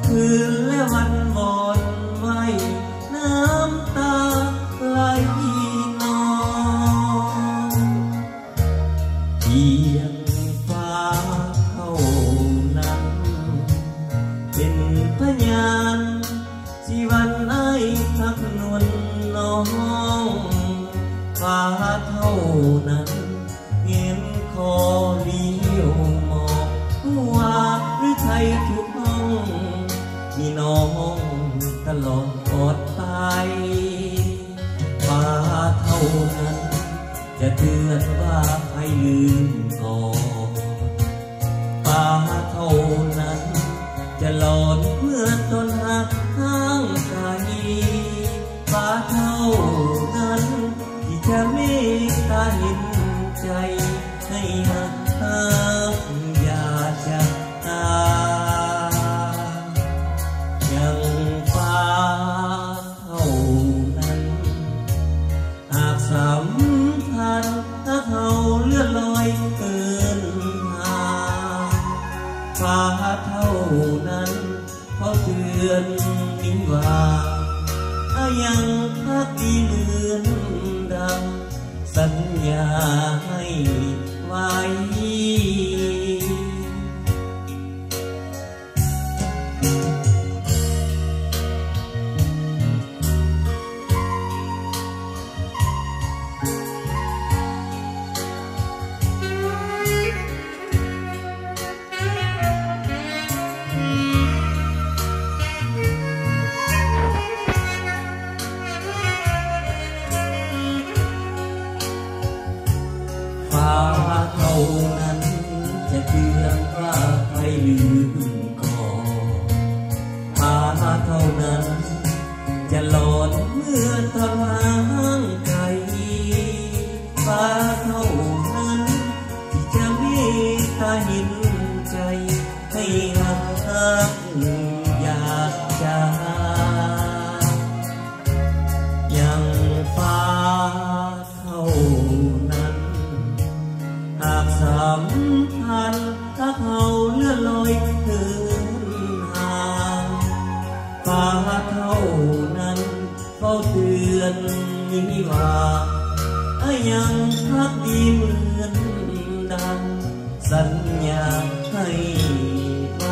คืนและวันวอนไว้น้ำตาไหลนองเพียงฟ้าเท่านั้นเป็นพยานที่วันไอ้ทักนวลน้องฟ้าเท่านั้นเห็นคอเลี้ยวมองว่าหรือไทยทุกห้องมีน้องตลอดไปฟ้าเท่านั้นจะเตือนว่าให้ลืมก่อนฟ้าเท่านั้นจะหลอนเมื่อตนหักข้างไกลฟ้าเท่านั้นที่จะเมตตาเห็นใจให้หักอย่าจะตาอย่างฟ้าเท่านั้นหากสัมพันธ์ถ้าเขาเลื่อนลอยเกินหาฟ้าเท่านั้นเขาเตือนนิ่งว่ายังพักดีเหมือนดังสัญญาให้ไว้ฟ้าเท่านั้นจะเตือนว่าให้ลืมก่อนฟ้าเท่านั้นจะหลอนเมื่อตอนห่างไกลฟ้าเท่านั้นที่จะเมตตาเห็นใจให้หักอยากจะอย่างฟ้าเท่านั้นหากสัมพันธ์ถ้าเขาเลื่อนลอยเกินห่างฟ้าเท่านั้นเฝ้าเตือนนี้ว่ายังพักดีเหมือนดังสัญญาให้ไป